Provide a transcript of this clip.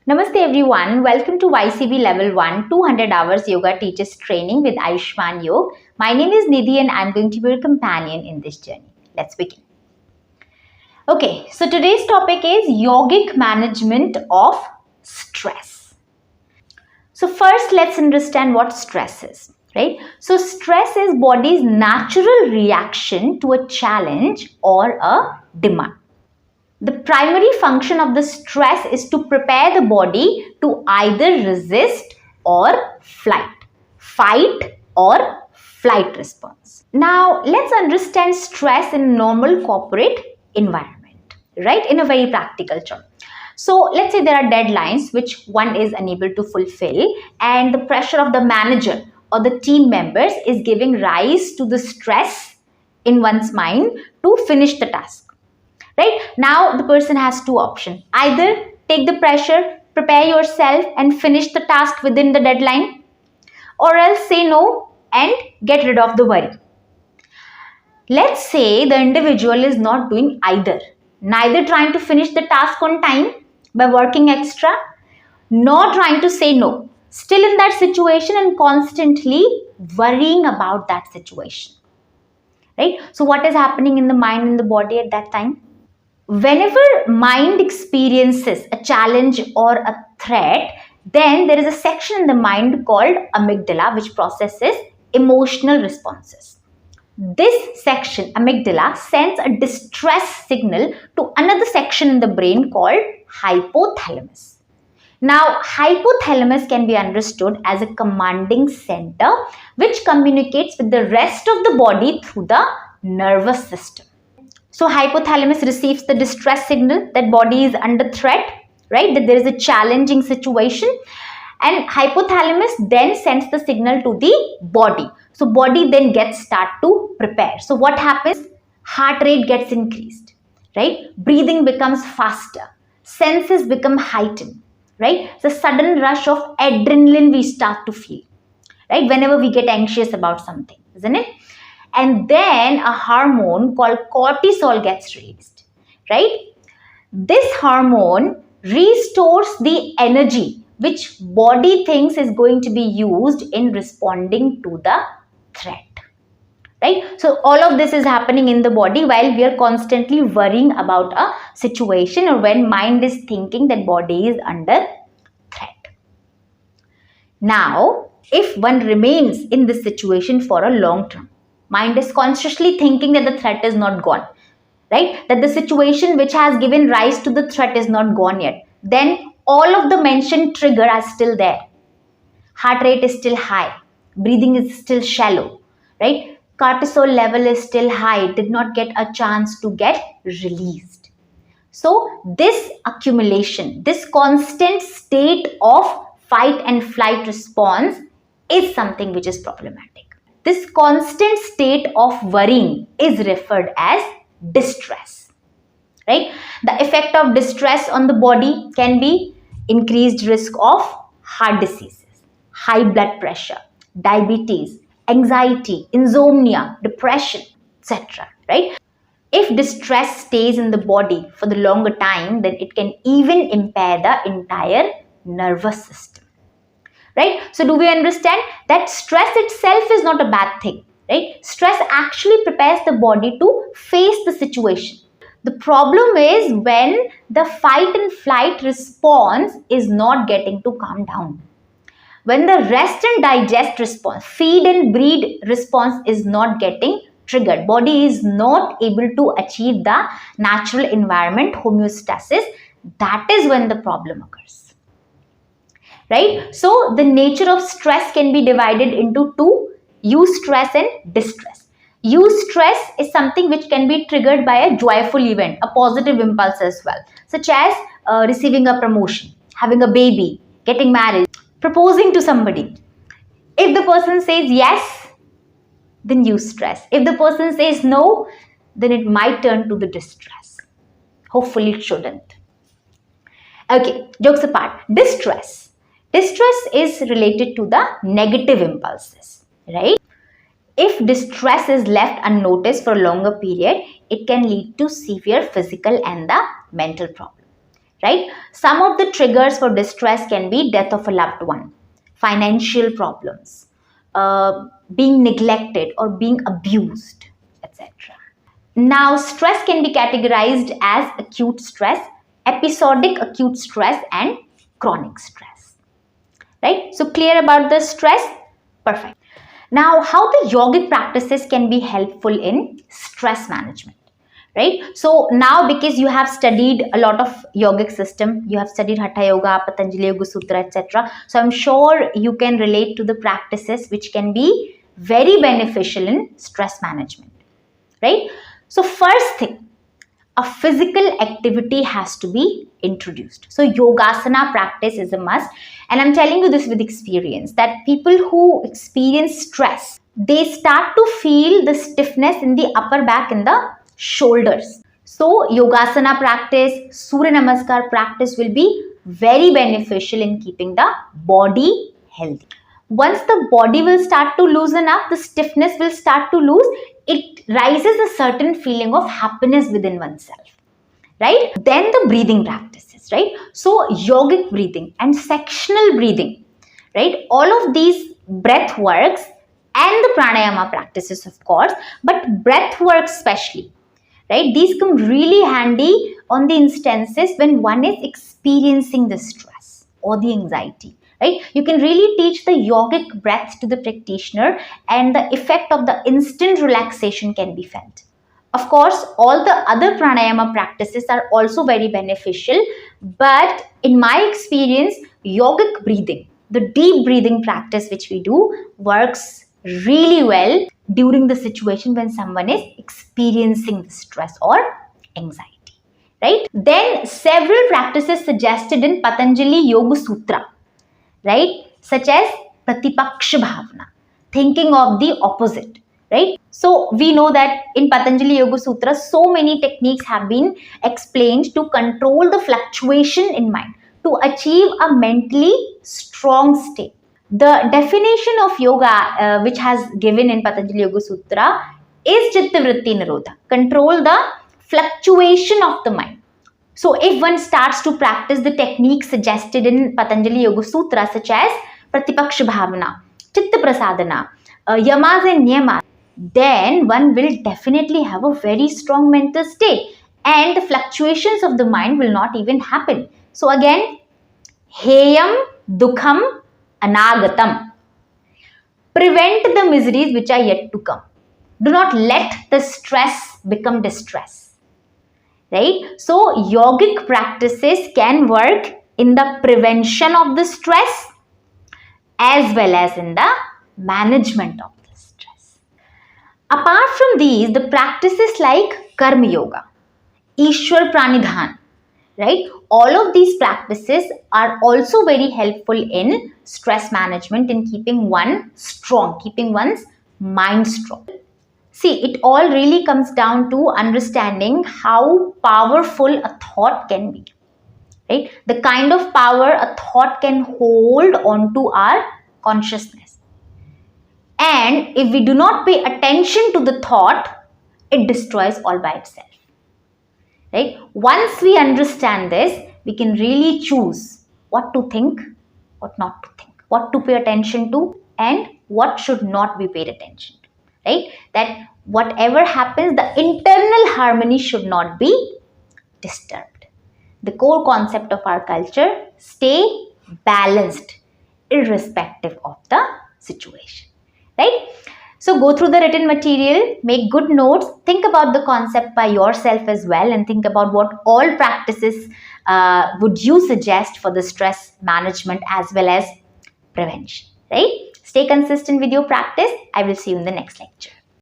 Namaste everyone, welcome to YCB Level 1 200 hours yoga teachers training with Ayushman Yoga. My name is Nidhi and I'm going to be your companion in this journey. Let's begin. Okay, so today's topic is yogic management of stress. So first let's understand what stress is, right? So stress is body's natural reaction to a challenge or a demand. The primary function of the stress is to prepare the body to either resist or fight or flight response. Now, let's understand stress in normal corporate environment, right? In a very practical term. So, let's say there are deadlines which one is unable to fulfill, and the pressure of the manager or the team members is giving rise to the stress in one's mind to finish the task. Right? Now the person has two options. Either take the pressure, prepare yourself and finish the task within the deadline, or else say no and get rid of the worry. Let's say the individual is not doing either. Neither trying to finish the task on time by working extra, nor trying to say no. Still in that situation and constantly worrying about that situation. Right? So what is happening in the mind and the body at that time? Whenever mind experiences a challenge or a threat, then there is a section in the mind called amygdala which processes emotional responses. This section, amygdala, sends a distress signal to another section in the brain called hypothalamus. Now, hypothalamus can be understood as a commanding center which communicates with the rest of the body through the nervous system. So hypothalamus receives the distress signal that body is under threat, right? That there is a challenging situation, and hypothalamus then sends the signal to the body. So body then gets start to prepare. So what happens? Heart rate gets increased, right? Breathing becomes faster. Senses become heightened, right? The sudden rush of adrenaline we start to feel, right? Whenever we get anxious about something, isn't it? And then a hormone called cortisol gets released, right? This hormone restores the energy which body thinks is going to be used in responding to the threat, right? So all of this is happening in the body while we are constantly worrying about a situation, or when mind is thinking that body is under threat. Now, if one remains in this situation for a long term, mind is consciously thinking that the threat is not gone, right? That the situation which has given rise to the threat is not gone yet. Then all of the mentioned trigger are still there. Heart rate is still high. Breathing is still shallow, right? Cortisol level is still high. Did not get a chance to get released. So this accumulation, this constant state of fight and flight response is something which is problematic. This constant state of worrying is referred as distress, right? The effect of distress on the body can be increased risk of heart diseases, high blood pressure, diabetes, anxiety, insomnia, depression, etc., right? If distress stays in the body for the longer time, then it can even impair the entire nervous system. Right? So do we understand that stress itself is not a bad thing, right? Stress actually prepares the body to face the situation. The problem is when the fight and flight response is not getting to calm down. When the rest and digest response, feed and breed response is not getting triggered, body is not able to achieve the natural environment homeostasis, that is when the problem occurs. Right? So the nature of stress can be divided into two: eustress and distress. Eustress is something which can be triggered by a joyful event, a positive impulse as well, such as receiving a promotion, having a baby, getting married, proposing to somebody. If the person says yes, then eustress. If the person says no, then it might turn to the distress. Hopefully it shouldn't. Okay, jokes apart. Distress. Distress is related to the negative impulses, right? If distress is left unnoticed for a longer period, it can lead to severe physical and the mental problem, right? Some of the triggers for distress can be death of a loved one, financial problems, being neglected or being abused, etc. Now, stress can be categorized as acute stress, episodic acute stress, and chronic stress, right? So clear about the stress? Perfect. Now, how the yogic practices can be helpful in stress management, right? So now, because you have studied a lot of yogic system, you have studied Hatha Yoga, Patanjali Yoga Sutra, etc. So I'm sure you can relate to the practices which can be very beneficial in stress management, right? So first thing, a physical activity has to be introduced. So yogasana practice is a must. And I'm telling you this with experience that people who experience stress, they start to feel the stiffness in the upper back and the shoulders. So yogasana practice, Surya Namaskar practice will be very beneficial in keeping the body healthy. Once the body will start to loosen up, the stiffness will start to lose, it rises a certain feeling of happiness within oneself, right? Then the breathing practices, right? So yogic breathing and sectional breathing, right? All of these breath works and the pranayama practices, of course, but breath work especially, right? These come really handy on the instances when one is experiencing the stress or the anxiety. Right? You can really teach the yogic breath to the practitioner and the effect of the instant relaxation can be felt. Of course, all the other pranayama practices are also very beneficial, but in my experience, yogic breathing, the deep breathing practice which we do, works really well during the situation when someone is experiencing the stress or anxiety. Right? Then several practices suggested in Patanjali Yoga Sutra, right? Such as Pratipaksha Bhavana, thinking of the opposite, right? So we know that in Patanjali Yoga Sutra, so many techniques have been explained to control the fluctuation in mind, to achieve a mentally strong state. The definition of yoga which has given in Patanjali Yoga Sutra is Chitta Vritti Nirodha, control the fluctuation of the mind. So if one starts to practice the techniques suggested in Patanjali Yoga Sutra such as Pratipaksha Bhavana, Chitta Prasadana, Yamas and Niyamas, then one will definitely have a very strong mental state and the fluctuations of the mind will not even happen. So again, Heyam Dukham Anagatam. Prevent the miseries which are yet to come. Do not let the stress become distress. Right? So yogic practices can work in the prevention of the stress as well as in the management of the stress. Apart from these, the practices like Karma Yoga, Ishwar Pranidhan, right? All of these practices are also very helpful in stress management, in keeping one strong, keeping one's mind strong. See, it all really comes down to understanding how powerful a thought can be, right? The kind of power a thought can hold onto our consciousness. And if we do not pay attention to the thought, it destroys all by itself, right? Once we understand this, we can really choose what to think, what not to think, what to pay attention to, and what should not be paid attention to, right? That whatever happens, the internal harmony should not be disturbed. The core concept of our culture, stay balanced irrespective of the situation, right? So go through the written material, make good notes, think about the concept by yourself as well, and think about what all practices would you suggest for the stress management as well as prevention, right? Stay consistent with your practice. I will see you in the next lecture.